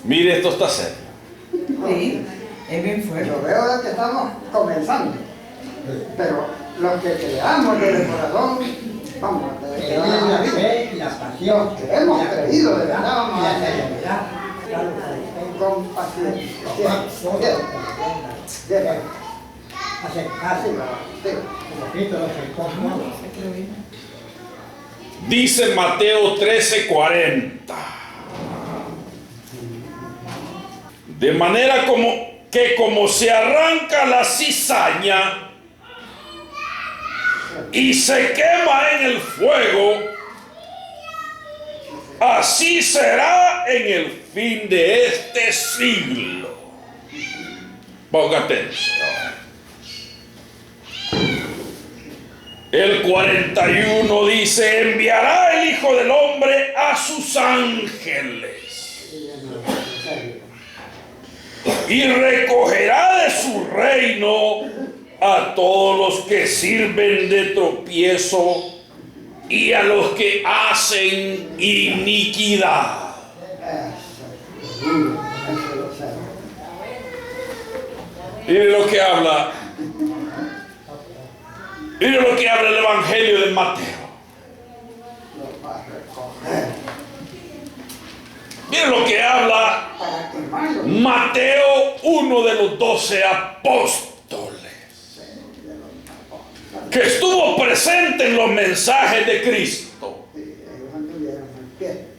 Mire, esto está serio. Sí, es bien fuerte. Yo veo que estamos comenzando, pero los que creamos desde el corazón, vamos a tener la fe y la pasión. los que hemos creído de verdad, vamos a hacer serenidad. con paciencia. Siempre. Acercarse. Sí. Como Cristo lo acercó. Dice Mateo 13:40. De manera como se arranca la cizaña y se quema en el fuego, así será en el fin de este siglo. Ponga atención. El 41 dice: enviará el Hijo del Hombre a sus ángeles y recogerá de su reino a todos los que sirven de tropiezo y a los que hacen iniquidad. Mire lo que habla. Mire lo que habla el Evangelio de Mateo. Mire lo que habla Mateo, uno de los 12 apóstoles, que estuvo presente en los mensajes de Cristo,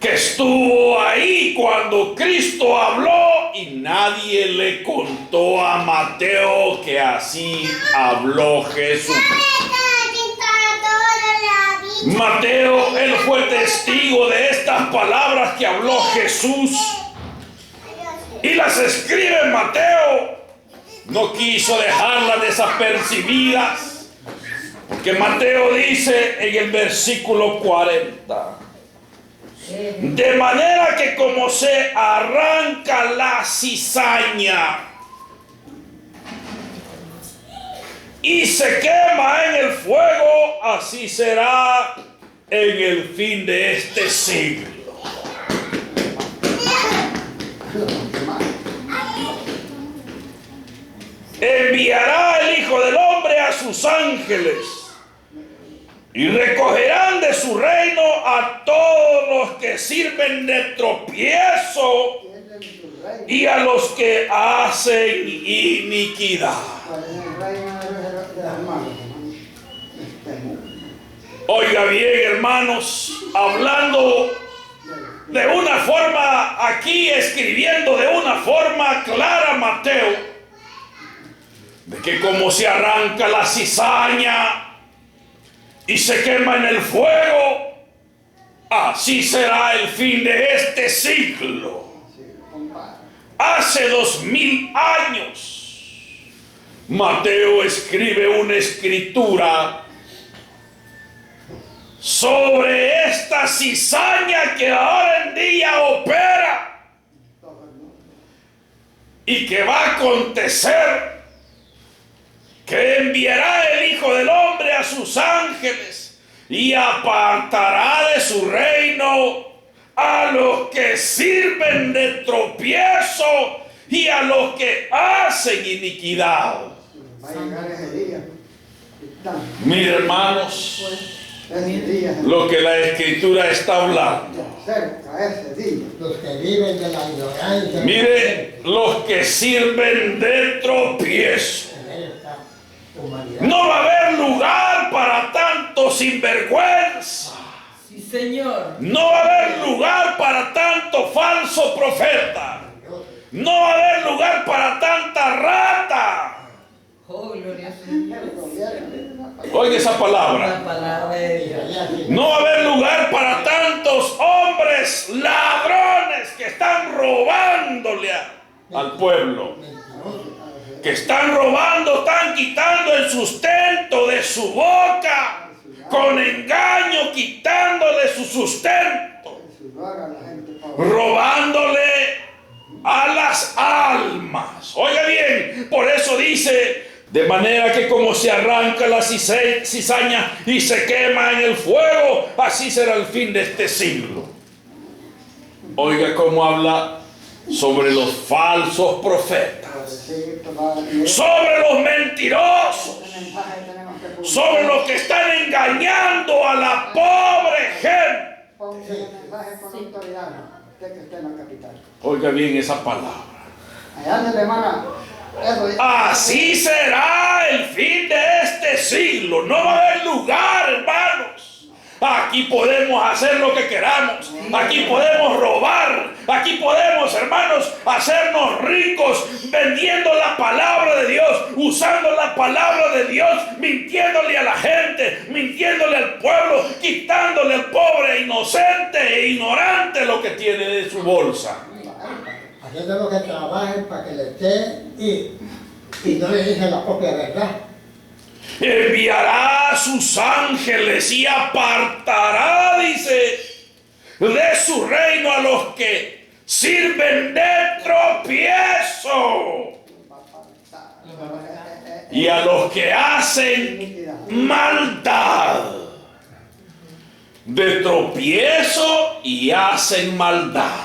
que estuvo ahí cuando Cristo habló y nadie le contó a Mateo que así habló Jesús. Mateo, él fue testigo de estas palabras que habló Jesús y las escribe en Mateo. No quiso dejarlas desapercibidas, porque Mateo dice en el versículo 40: de manera que como se arranca la cizaña y se quema en el fuego, así será en el fin de este siglo. Enviará el Hijo del Hombre a sus ángeles y recogerán de su reino a todos los que sirven de tropiezo y a los que hacen iniquidad. Oiga bien, hermanos, hablando de una forma, aquí escribiendo de una forma clara Mateo, de que como se arranca la cizaña y se quema en el fuego, así será el fin de este siglo. Hace 2000 años, Mateo escribe una escritura sobre esta cizaña que ahora en día opera y que va a acontecer, que enviará el Hijo del Hombre a sus ángeles y apartará de su reino a los que sirven de tropiezo y a los que hacen iniquidad. Mire, hermanos, lo que la Escritura está hablando. Los que viven de la ignorancia. Mire, los que sirven de tropiezo. No va a haber lugar para tanto sinvergüenza. Sí, Señor. No va a haber lugar para tanto falso profeta. No va a haber lugar para tanta rata. Oh, gloria a Dios. Oiga esa La palabra. palabra de Dios. No va a haber lugar para tantos hombres ladrones que están robándole al pueblo. Que están robando, están quitando el sustento de su boca, con engaño, quitándole su sustento, robándole a las almas. Oiga bien, por eso dice: de manera que como se arranca la cizaña y se quema en el fuego, así será el fin de este siglo. Oiga cómo habla sobre los falsos profetas, Sí, todavía. sobre los mentirosos, Este mensaje tenemos que publicar. sobre los que están engañando a la pobre gente. Ponga el mensaje con autoridad. Usted que esté en la capital. Oiga bien esa palabra. Allá de la hermana. Eso dice. Así será el fin de este siglo. No va a haber lugar, hermanos. Aquí podemos hacer lo que queramos. Aquí podemos robar. Aquí podemos, hermanos, hacernos ricos vendiendo la palabra de Dios, usando la palabra de Dios, mintiéndole a la gente, mintiéndole al pueblo, quitándole al pobre, inocente e ignorante lo que tiene de su bolsa. Haciendo lo que trabajen para que le esté y no le dicen la propia verdad. Enviará a sus ángeles y apartará, dice, de su reino a los que sirven de tropiezo y a los que hacen maldad. De tropiezo y hacen maldad.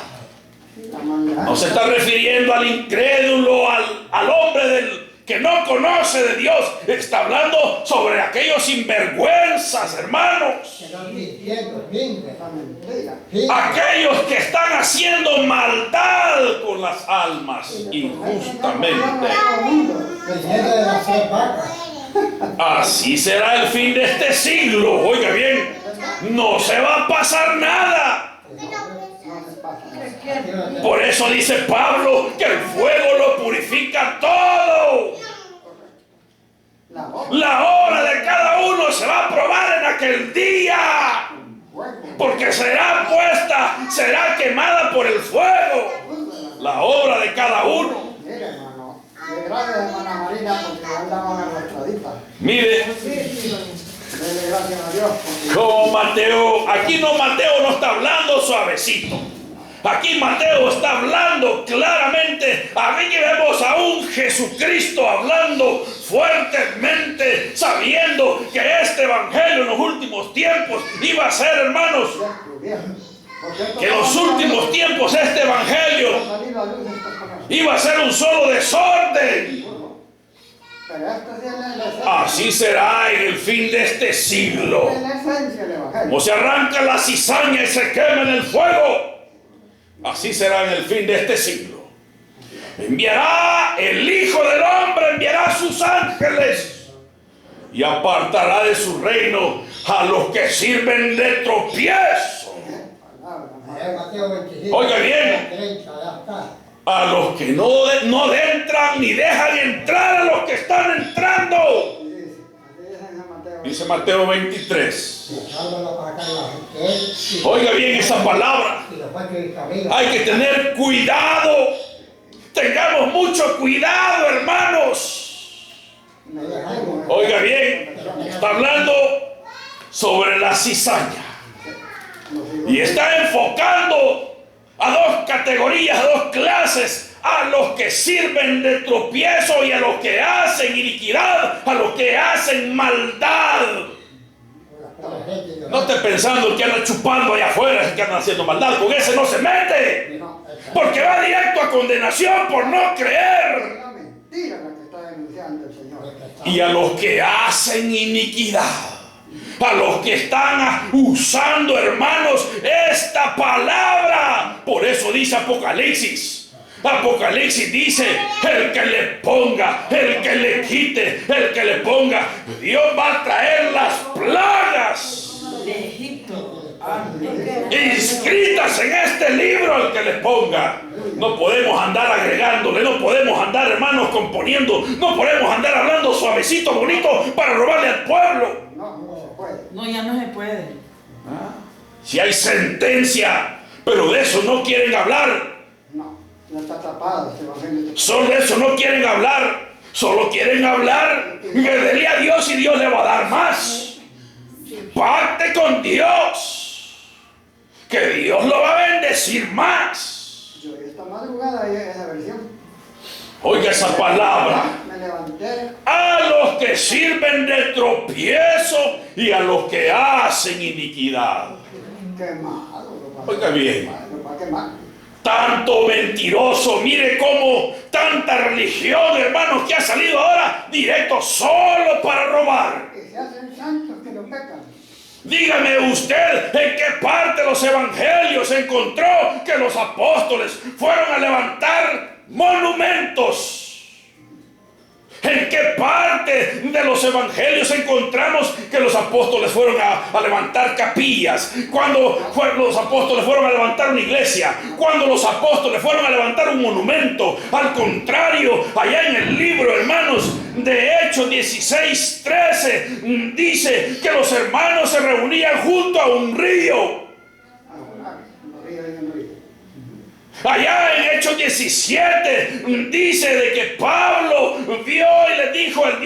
No se está refiriendo al incrédulo, al hombre que no conoce de Dios. Está hablando sobre aquellos sinvergüenzas, hermanos. Que no mintiendo, mienten. Esa mentira. Sí. Aquellos que están haciendo maldad con las almas injustamente. Viniendo de las 3 vacas. Así será el fin de este siglo. Oiga bien, no se va a pasar nada. No les pasa nada. Por eso dice Pablo que el fuego lo purifica todo. La voz. La obra de cada uno se va a probar en aquel día. Fuego. Porque será puesta, será quemada por el fuego. La obra de cada uno. Mire, hermano. Le gracias, hermana Marina, porque ya andamos arrastradita. Mire, Dele gracias a Dios. Porque como Mateo, aquí Mateo no está hablando suavecito. Aquí Mateo está hablando claramente. Aquí vemos a un Jesucristo hablando fuertemente, sabiendo que este evangelio en los últimos tiempos iba a ser, hermanos, que en los últimos tiempos este evangelio iba a ser un solo desorden. Pero esta sí es la esencia. Así será en el fin de este siglo. Es la esencia del evangelio. Como se arranca la cizaña y se quema en el fuego, así será en el fin de este siglo. Enviará el Hijo del Hombre, enviará a sus ángeles y apartará de su reino a los que sirven de tropiezo. Allá en Mateo 25. Oiga bien. 30, ya está. A los que no entran ni dejan entrar a los que están entrando. Así dice en San Mateo. Dice Mateo 23. Echándolo para acá la gente. Oiga bien esa palabra. Y los machos de camino. Hay que tener cuidado. Tengamos mucho cuidado, hermanos. Me dejan. Oiga bien, está hablando sobre la cizaña. Y está enfocando a dos categorías, a dos clases. A los que sirven de tropiezo y a los que hacen iniquidad, a los que hacen maldad. No esté pensando el que anda chupando allá afuera, el que anda haciendo maldad. Con ese no se mete. Porque va directo a condenación por no creer. Es una mentira la que está denunciando el Señor. Y a los que hacen iniquidad, a los que están usando, hermanos, esta palabra. Por eso dice Apocalipsis. Apocalipsis dice, el que le ponga, el que le quite, el que le ponga, Dios va a traer las plagas De Egipto. inscritas en este libro al que le ponga. No podemos andar agregándole, no podemos andar, hermanos, componiendo, no podemos andar hablando suavecito, bonito para robarle al pueblo. No, no se puede. No, ya no se puede. Si hay sentencia, pero de eso no quieren hablar. No está tapado este evangelio. Solo de eso no quieren hablar. Solo quieren hablar que dele a Dios y Dios le va a dar más. Pacte con Dios, que Dios lo va a bendecir más. Yo esta madrugada vi esa versión. Oiga esa palabra. Me levanté. A los que sirven de tropiezo y a los que hacen iniquidad. Quemado. Oiga bien. Lo va a quemar. Tanto mentiroso, mire cómo tanta religión, hermanos, que ha salido ahora directo solo para robar. Y se hacen santos que no pecan. Dígame usted en qué parte de los evangelios encontró que los apóstoles fueron a levantar monumentos. ¿En qué parte de los evangelios encontramos que los apóstoles fueron a levantar capillas? Cuando los apóstoles fueron a levantar una iglesia, cuando los apóstoles fueron a levantar un monumento. Al contrario, allá en el libro, hermanos, de Hechos 16:13, dice que los hermanos se reunían junto a un río. Allá en Hechos 17 dice de que Pablo vio y le dijo: el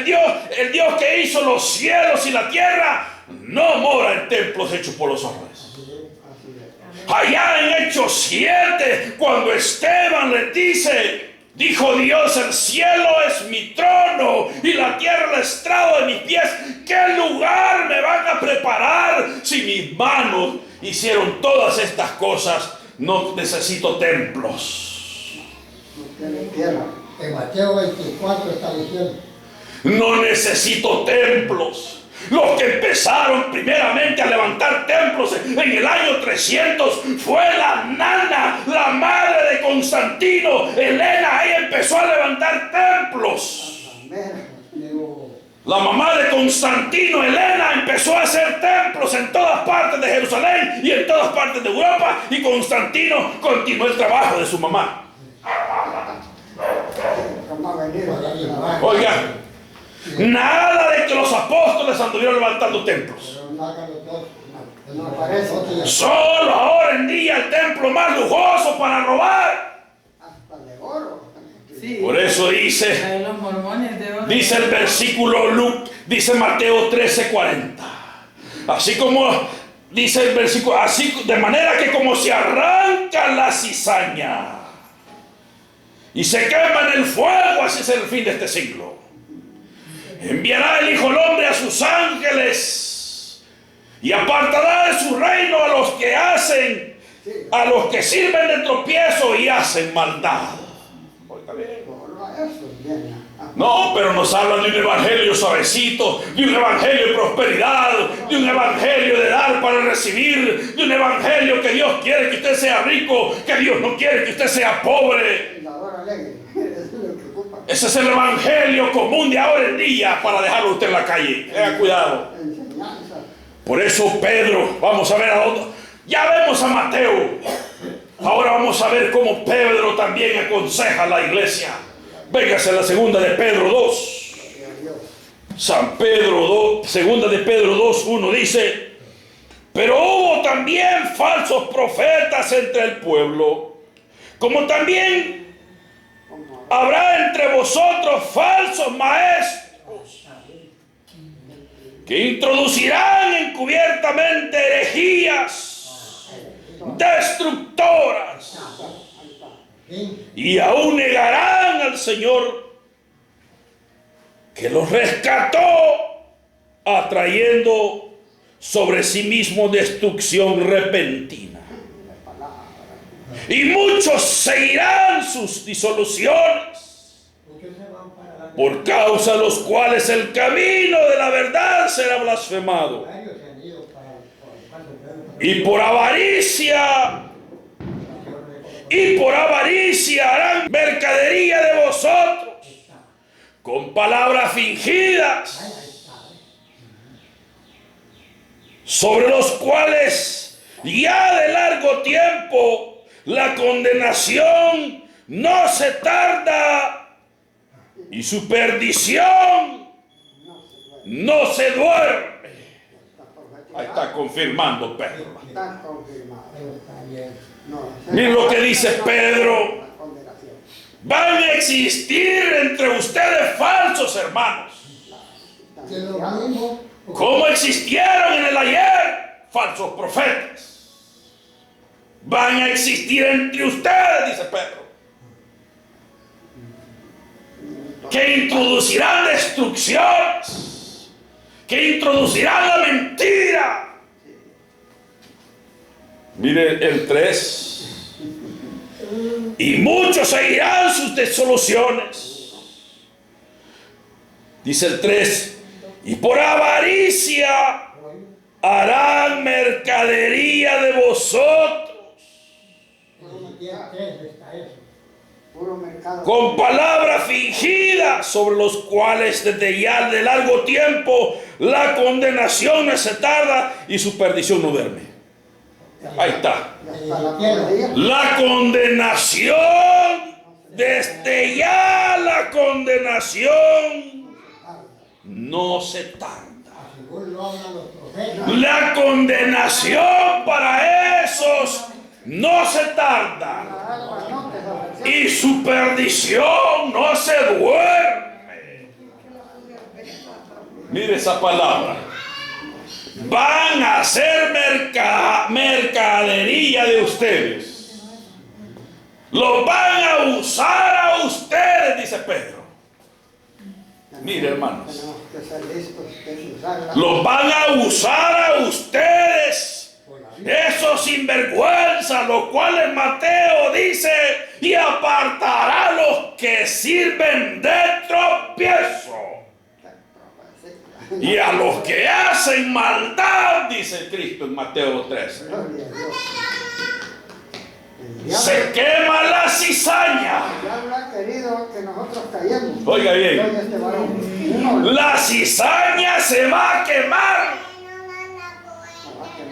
Dios que hizo los cielos y la tierra no mora en templos hechos por los hombres. Allá en Hechos 7, cuando Esteban le dijo Dios: el cielo es mi trono y la tierra el estrado de mis pies, ¿qué lugar me van a preparar si mis manos hicieron todas estas cosas? No necesito templos. En Mateo 24 está diciendo. No necesito templos. Los que empezaron primeramente a levantar templos en el año 300 fue la nana, la madre de Constantino, Helena. Ella empezó a levantar templos. La mamá de Constantino, Helena, empezó a hacer templos en todas partes de Jerusalén y en todas partes de Europa, y Constantino continuó el trabajo de su mamá. Oiga, nada de que los apóstoles anduvieron levantando templos. Solo ahora en día el templo más lujoso para robar. Hasta de oro. Sí. Por eso dice, Los mormones de oro. dice el versículo, dice Mateo 13:40. Así como dice el versículo, así de manera que como se arranca la cizaña y se quema en el fuego, así es el fin de este siglo. Enviará el Hijo del Hombre a sus ángeles y apartará de su reino a los que hacen, a los que sirven de tropiezo y hacen maldad. No, pero nos hablan de un evangelio suavecito, de un evangelio de prosperidad, de un evangelio de dar para recibir, de un evangelio que Dios quiere que usted sea rico, que Dios no quiere que usted sea pobre. Ese es el evangelio común de ahora en día para dejarlo usted en la calle. Tenga cuidado. Por eso Pedro, vamos a ver a dónde. Ya vemos a Mateo. Ahora vamos a ver cómo Pedro también aconseja a la iglesia. Véngase a la segunda de Pedro 2. San Pedro 2, segunda de Pedro 2:1 dice: pero hubo también falsos profetas entre el pueblo, como también habrá entre vosotros falsos maestros, que introducirán encubiertamente herejías destructoras, y aún negarán al Señor que los rescató, atrayendo sobre sí mismo destrucción repentina. Y muchos seguirán sus disoluciones, por causa de los cuales el camino de la verdad será blasfemado. Y por avaricia harán mercadería de vosotros con palabras fingidas, sobre los cuales ya de largo tiempo la condenación no se tarda y su perdición no se duerme. Ahí está confirmando Pedro. Está confirmado. Miren lo que dice Pedro. Van a existir entre ustedes falsos hermanos, como existieron en el ayer falsos profetas. Van a existir entre ustedes, dice Pedro, que introducirán destrucciones, que introducirán la mentira. Mire el 3. y muchos seguirán sus desoluciones. Dice el 3, y por avaricia harán mercadería de vosotros, Puro mercado. con palabras fingidas, sobre los cuales desde ya de largo tiempo la condenación no se tarda y su perdición no duerme. Ahí está. Ya está la cordilla. La condenación, desde ya la condenación no se tarda. Según lo hablan los profetas. La condenación para esos no se tarda. Alma, no te ofreció. Y su perdición no se duerme. Mire esa palabra. Van a hacer mercadería de ustedes. Los van a usar a ustedes, dice Pedro. Mire, hermanos. Tenemos que ser listos, que usarla. Los van a usar a ustedes. Esos sinvergüenzas, los cuales Mateo dice, y apartará a los que sirven de tropiezo. Y a los que hacen maldad, dice Cristo en Mateo 13. Gloria a Dios. El Se diablo, quema la cizaña. el diablo ha querido que nosotros callemos. Oiga bien. Oiga este varón. No, La cizaña se va a quemar.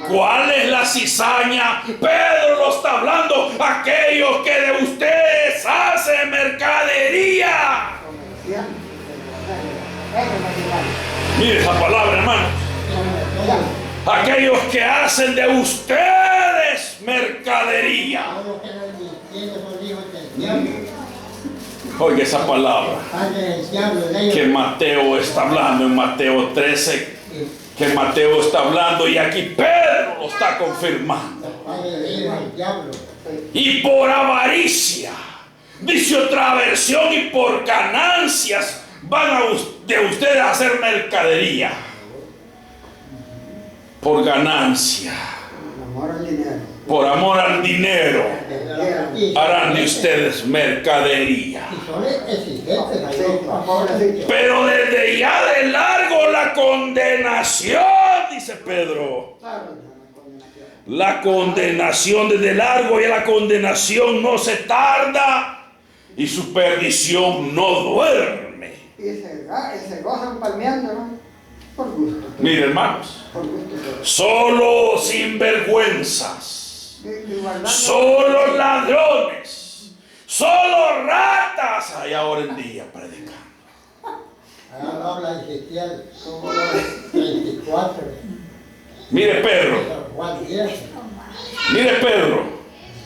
¿Cuál es la cizaña? Pedro lo está hablando. Aquellos que de ustedes hacen mercadería. Mire esa palabra, hermano. Aquellos que hacen de ustedes mercadería. Todo lo que no entiende son hijos del diablo. Oiga esa palabra Padre del diablo, de ellos. que Mateo está hablando en Mateo 13. Que Mateo está hablando y aquí Pedro lo está confirmando. Padre de ellos, el diablo. Y por avaricia, dice otra versión, y por ganancias van de ustedes a hacer mercadería. Por ganancia, amor al dinero. por amor al dinero, harán de ustedes mercadería. Y son exigentes, Sí, ¿no? pobrecito. Pero desde ya de largo la condenación, dice Pedro. La condenación desde largo, y la condenación no se tarda y su perdición no duerme. Y se gozan palmeando, ¿no? Por gusto. Mire, hermanos, Por gusto. solo sinvergüenzas, Y guardando- solo ladrones, solo ratas hay ahora en día predicando. Ahora lo habla Ezequiel Como lo- 34, Mire Pedro, San Juan 10.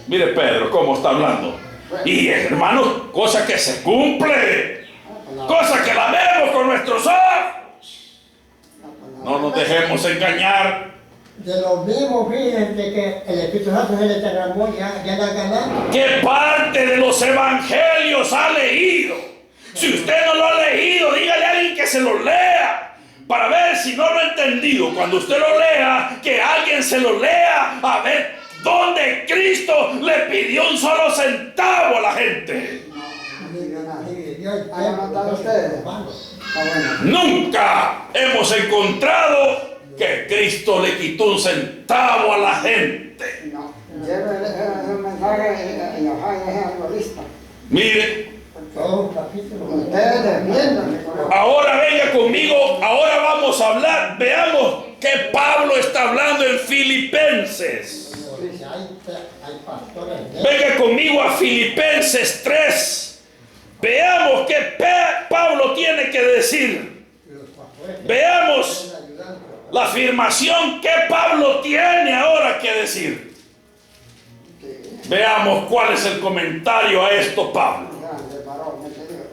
mire Pedro cómo está hablando. Y hermanos, cosa que se cumple, cosa que la vemos con nuestros ojos. No nos dejemos engañar. De lo mismo, fíjense que el Espíritu Santo se le derramó ya la ganando. ¿Qué parte de los evangelios ha leído? Si usted no lo ha leído, dígale a alguien que se lo lea, para ver si no lo ha entendido. Cuando usted lo lea, que alguien se lo lea, a ver dónde Cristo le pidió un solo centavo a la gente. No diga nada. Dios, ¿Han notado ustedes? hermanos. Está bueno. Nunca hemos encontrado que Cristo le quitó un centavo a la gente. No. Lleve el mensaje y ojalá deje algo listo. Mire, Todo un capítulo. Ustedes defiéndanse con eso. ahora venga conmigo, ahora vamos a hablar, veamos que Pablo está hablando en Filipenses. Hay pastores de Venga conmigo a Filipenses 3. Veamos qué Pablo tiene que decir. los pastores Veamos ayudando. la afirmación que Pablo tiene ahora que decir. Veamos cuál es el comentario a esto, Pablo. Grande varón, ese Dios.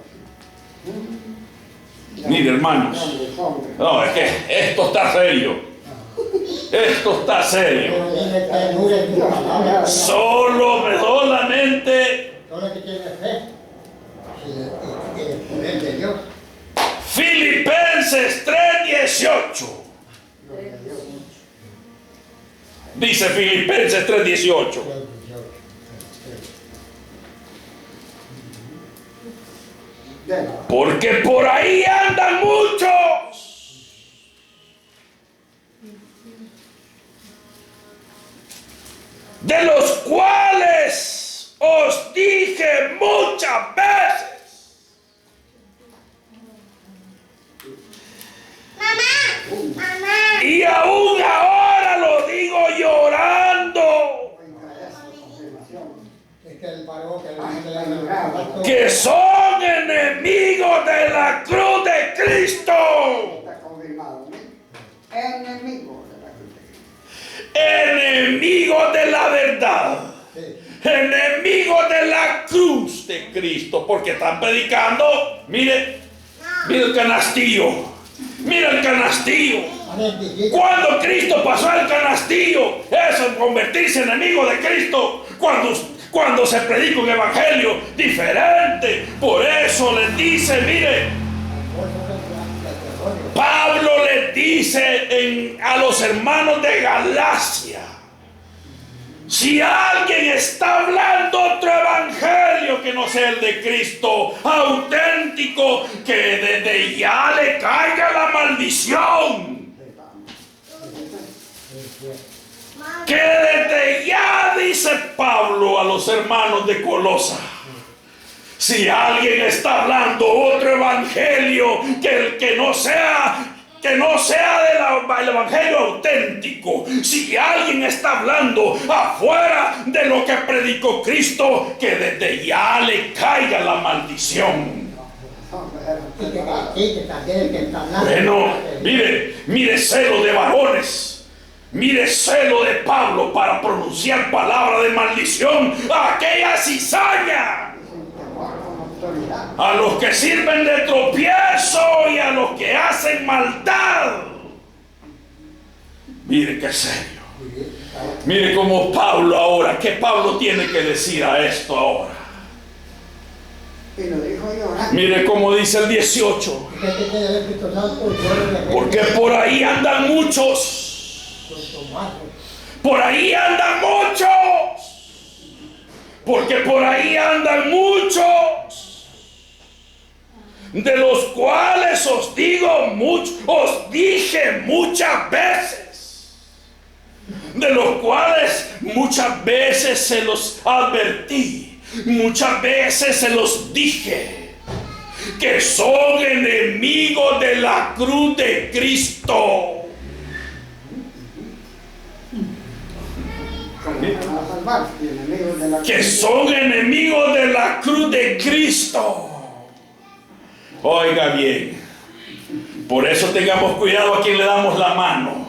Mire, hermanos. Grande hombre. No, es que esto está serio. Esto está serio. Pero tiene ternura en tu palabra. Solamente Todo lo que tiene fe. Y el poder de Dios. Filipenses 3:18. Dice Filipenses 3:18. Porque por ahí andan muchos de los cuales os dije muchas veces. Y aún ahora lo digo llorando, Es que el varón que que son enemigos de la cruz de Cristo. Está confirmado, ¿no? Enemigo de la cruz de Cristo. Enemigos de la verdad. Sí. Enemigos de la cruz de Cristo. Porque están predicando. Mire el canastillo. Mira el canastillo. Cuando Cristo pasó al canastillo, eso es convertirse en enemigo de Cristo. Cuando se predica un evangelio diferente. Por eso les dice, mire, Pablo les dice a los hermanos de Galacia: si alguien está hablando otro evangelio que no sea el de Cristo, auténtico, que desde ya le caiga la maldición. Que desde ya, dice Pablo a los hermanos de Colosa, si alguien está hablando otro evangelio que no sea del evangelio auténtico, si alguien está hablando afuera de lo que predicó Cristo, que desde ya le caiga la maldición. Bueno, mire celo de varones. Mire celo de Pablo para pronunciar palabra de maldición a aquella cizaña, a los que sirven de tropiezo y a los que hacen maldad. Mire qué serio. Mire cómo Pablo ahora, ¿qué Pablo tiene que decir a esto ahora? Y lo dijo llorando. Mire cómo dice el 18. Porque por ahí andan muchos. Por ahí andan muchos. Porque por ahí andan muchos. De los cuales os dije muchas veces. De los cuales muchas veces se los advertí. Muchas veces se los dije. Que son enemigos de la cruz de Cristo. Que son enemigos de la cruz de Cristo. Oiga bien, por eso tengamos cuidado a quien le damos la mano.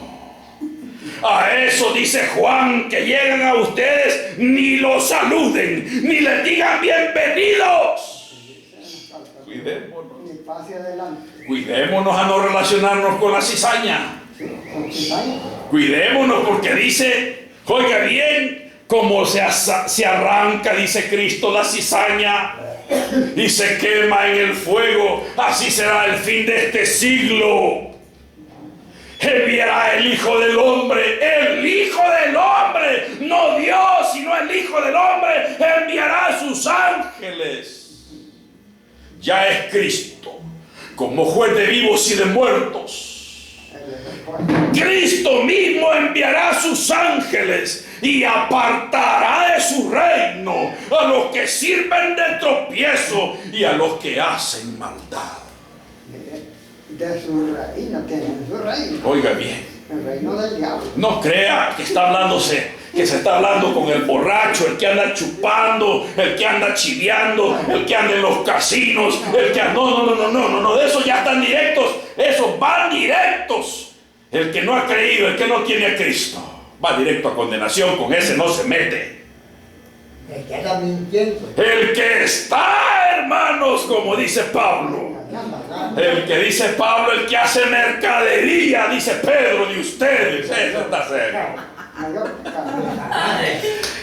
A eso dice Juan, que llegan a ustedes, ni los saluden, ni les digan bienvenidos. Cuidémonos a no relacionarnos con la cizaña. Cuidémonos, porque dice, oiga bien, como se arranca, dice Cristo, la cizaña y se quema en el fuego, así será el fin de este siglo. Enviará el Hijo del Hombre, no Dios, sino el Hijo del Hombre, enviará a sus ángeles. Ya es Cristo, como juez de vivos y de muertos. Cristo mismo enviará a sus ángeles y apartará de su reino a los que sirven de tropiezo y a los que hacen maldad. De su reino, tienen su reino. Oiga bien. El reino del diablo. No crea que se está hablando con el borracho, el que anda chupando, el que anda chiveando, el que anda en los casinos, el que no, de esos ya están directos, esos van directos. El que no ha creído, el que no tiene a Cristo, va directo a condenación, con ese no se mete. El que anda mintiendo. El que está, hermanos, como dice Pablo. El que dice Pablo, el que hace mercadería, dice Pedro, de ustedes. Eso está serio.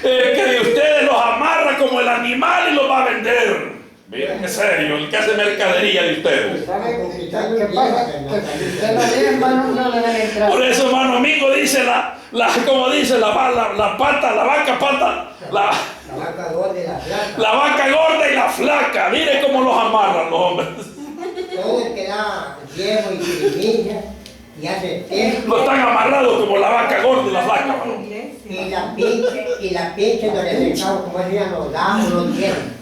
El que de ustedes los amarra como el animal y los va a vender. Miren qué serio, el que hace mercadería de ustedes. ¿Qué pasa? Que usted lo ve, hermano, no le van a entrar. Por eso, hermano amigo, dice como dice la vaca gorda y la flaca. Mire cómo los amarran los hombres. Todo el que da diezmo y primilla y hace templo. Lo están amarrados como la vaca gorda y las vacas, varón. Y la pinche no le dejamos, como decían, los damos, los tienen.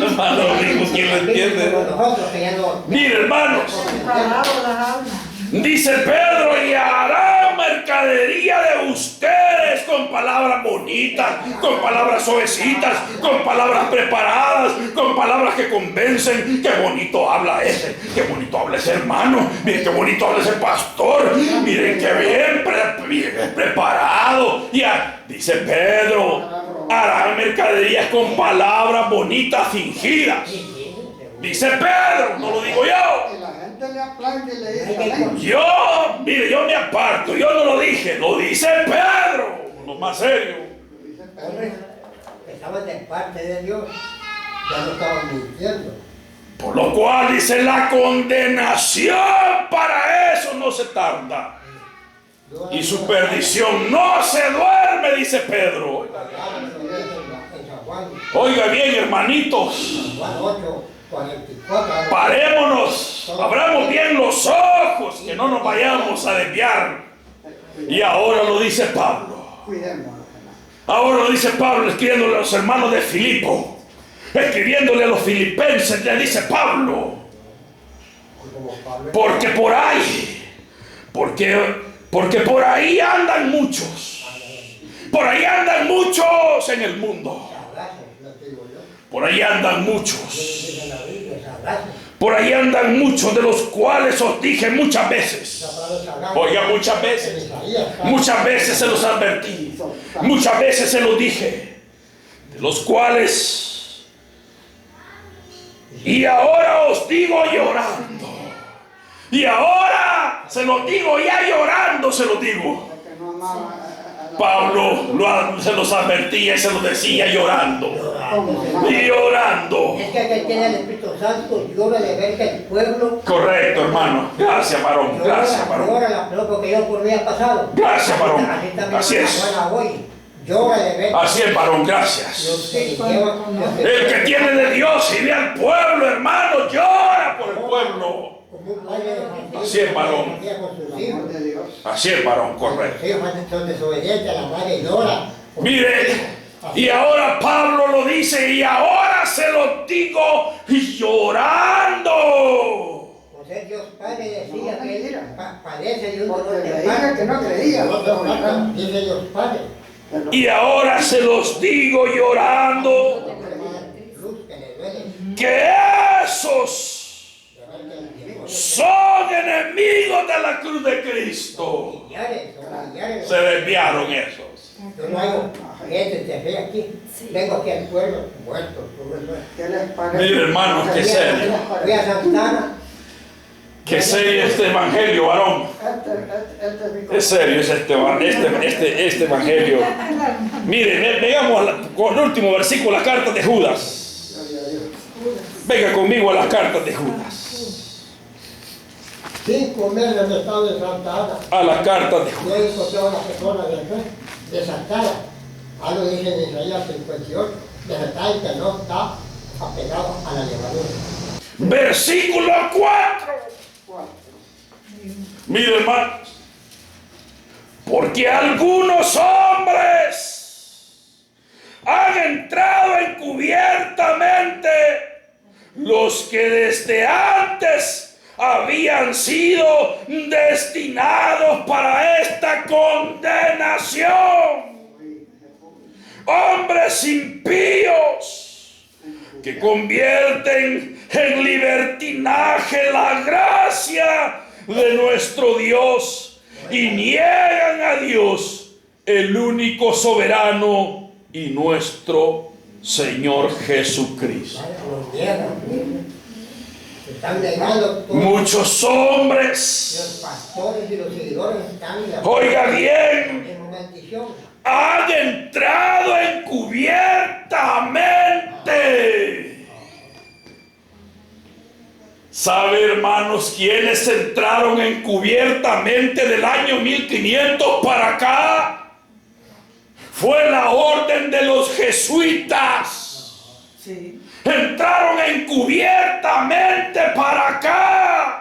Hermano, digo, ¿quién lo entiende? Nosotros que ya no. Mire, hermanos, Separado las almas. dice Pedro, y hará mercadería de ustedes con palabras bonitas, con palabras suavecitas, con palabras preparadas, con palabras que convencen. Qué bonito habla ese, qué bonito habla ese hermano, miren qué bonito habla ese pastor, miren qué bien preparado. Ya, dice Pedro, harán mercaderías con palabras bonitas fingidas. Dice Pedro, no lo digo yo. Y la gente le aplaude y le dice amén. Mire, yo me aparto, yo no lo dije, lo dice Pedro, lo más serio. Dice Pedro. Hombre, estaban de parte de Dios, ya no estaban mintiendo. Por lo cual dice la condenación para eso no se tarda. Y su perdición no se duerme, dice Pedro. En San Juan, Oiga bien, hermanitos, Juan 8, 44. parémonos, abramos bien los ojos, que no nos vayamos a desviar. Y ahora lo dice Pablo. Cuidémonos, hermano. Ahora lo dice Pablo escribiéndole a los hermanos de Filipo, escribiéndole a los filipenses, le dice Pablo, porque por ahí andan muchos, en el mundo, por ahí andan muchos, de los cuales os dije muchas veces. Oiga, muchas veces se los advertí, muchas veces se los dije, de los cuales, y ahora os digo llorando, y ahora se los digo ya llorando, se los digo. Porque no amaba Pablo se los advertía y se los decía llorando, y llorando. Es que aquel tiene el Espíritu Santo llora de ver que el pueblo. Correcto, hermano. Gracias, varón. Gracias, varón. Llora lo que yo por mí ha pasado. Gracias, varón. Así Así es. hoy. Llora de ver. Así es, varón. Gracias. Los que llevan- los El que tiene de Dios y ve al pueblo, hermano, llora por el pueblo. como un padre de familia, Así es, varón. con sus el hijos. amor de Dios. Así es, varón. Los Correcto. hijos son desobedientes, la madre llora. Mire, y ahora Pablo lo dice, y ahora se lo digo llorando. O sea, Dios Padre decía No, que él mentira. padece de un Porque dolor de le dije que no creía. Dice Dios Padre. Y ahora se los digo llorando, Luz que le duele. que esos son enemigos de la cruz de Cristo. Se desviaron esos. Yo no hago gente, te ve aquí. Vengo aquí al pueblo, muerto. ¿Qué les parece? Mire, hermanos, qué serio. Voy a Santana. Qué serio este evangelio, varón. Este Es serio es este evangelio. Mire, llegamos con el último versículo, la carta de Judas. Venga conmigo a las cartas de Judas. 5 meses de estado de Santa Ana. A las cartas de Yo Judas. encontré a una persona de Santa Ana. Algo dice en Isaías 58. De Santa Ana que no está apegado a la levadura. Versículo 4. Mire, hermanos, porque algunos hombres han entrado encubiertamente, los que desde antes habían sido destinados para esta condenación, hombres impíos que convierten en libertinaje la gracia de nuestro Dios y niegan a Dios, el único soberano y nuestro Señor Jesucristo. Los niegan. Están negando todo. Muchos Los hombres, pastores y los seguidores están oiga bien, en maldición. han entrado encubiertamente. ¿Sabe, hermanos, quiénes entraron encubiertamente del año 1500 para acá? Fue la orden de los jesuitas. Sí. entraron encubiertamente para acá.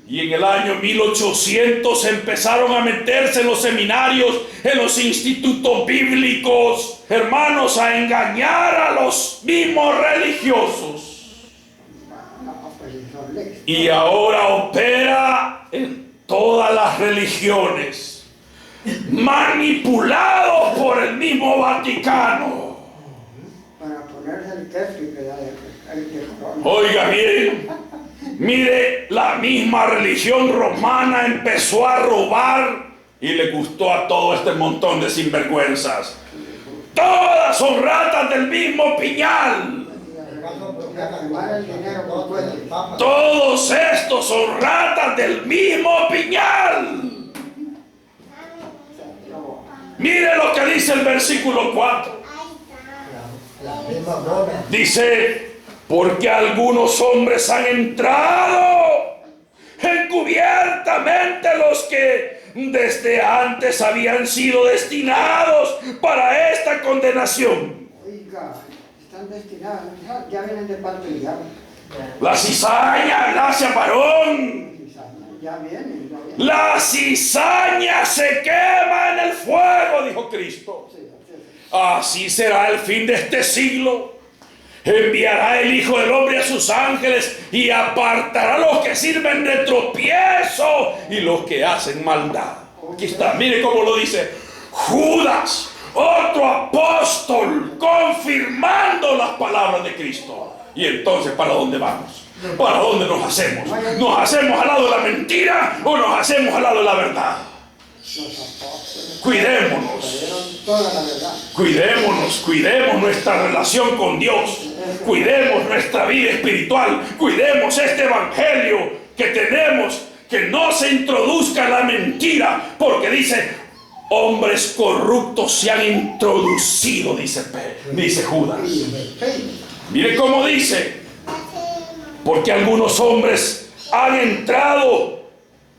Y en el año 1800 empezaron a meterse en los seminarios, en los institutos bíblicos, hermanos, a engañar a los mismos religiosos. No, pues son listos. Y ahora opera en todas las religiones, manipulados por el mismo Vaticano. Para ponerse el queso que da el de corona. Oiga bien, mire, la misma religión romana empezó a robar y le gustó a todo este montón de sinvergüenzas. Todas son ratas del mismo piñal. El dinero con cuentos. Todos estos son ratas del mismo piñal. Mire lo que dice el versículo 4. La misma mona. Dice, porque algunos hombres han entrado encubiertamente, los que desde antes habían sido destinados para esta condenación. Oiga, están destinados, ya vienen de parte del diablo. La cizaña, gracias varón. Ya vienen, ya vienen. La cizaña se quema en el fuego, dijo Cristo. Sí, sí. Así será el fin de este siglo. Enviará el Hijo del Hombre a sus ángeles y apartará a los que sirven de tropiezo y los que hacen maldad. Aquí está, mire cómo lo dice Judas, otro apóstol, confirmando las palabras de Cristo. Y entonces, ¿para dónde vamos? ¿Para dónde nos hacemos? ¿Nos hacemos al lado de la mentira o nos hacemos al lado de la verdad? Los apóstoles Cuidémonos. dieron toda la verdad. Cuidemos nuestra relación con Dios, cuidemos nuestra vida espiritual, cuidemos este evangelio que tenemos, que no se introduzca la mentira, porque dice, hombres corruptos se han introducido, dice Judas. Mire cómo dice, porque algunos hombres han entrado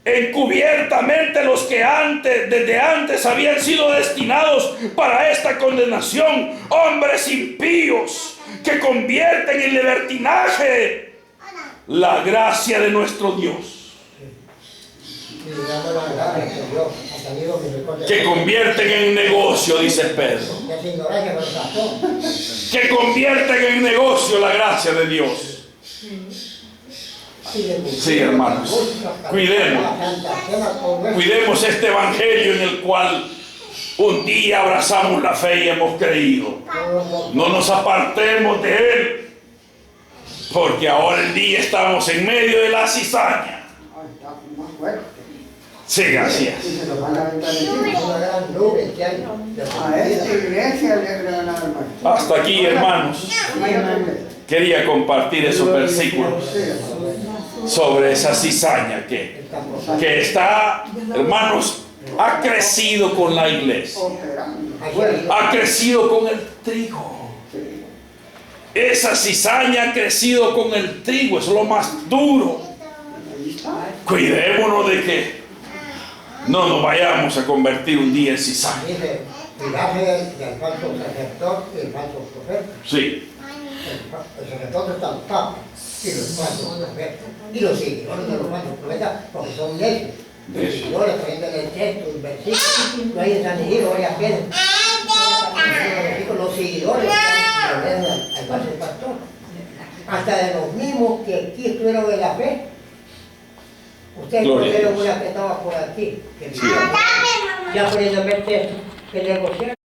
encubiertamente, los que desde antes habían sido destinados para esta condenación, hombres impíos que convierten en libertinaje la gracia de nuestro Dios, que convierten en negocio, dice Pedro, que convierten en negocio la gracia de Dios. Sí, hermanos, cuidemos este evangelio en el cual un día abrazamos la fe y hemos creído. No nos apartemos de él, porque ahora el día estamos en medio de la cizaña. Está más fuerte. Sí, así es. Y se lo van a aventar encima. Una gran nube que hay. A esta iglesia le van a dar más. Hasta aquí, hermanos, quería compartir esos versículos sobre esa cizaña que está, hermanos, ha crecido con la iglesia, ha crecido con el trigo. Esa cizaña ha crecido con el trigo, es lo más duro. Cuidémonos de que no nos vayamos a convertir un día en cizaña. Dice, cuidarse del falso sacerdote y el falso profeta. Sí, El sacerdote está los papas y los falsos profetas. Y los seguidores de los falsos profetas, porque son necios. Los seguidores prenden el texto, el versículo, no hay en San Isidro, vaya apenas. Los seguidores prenden al falso pastor. Hasta de los mismos que aquí estuvieron en la fe. Ustedes conocieron una que estaba por aquí, que ya por el texto que negociaron.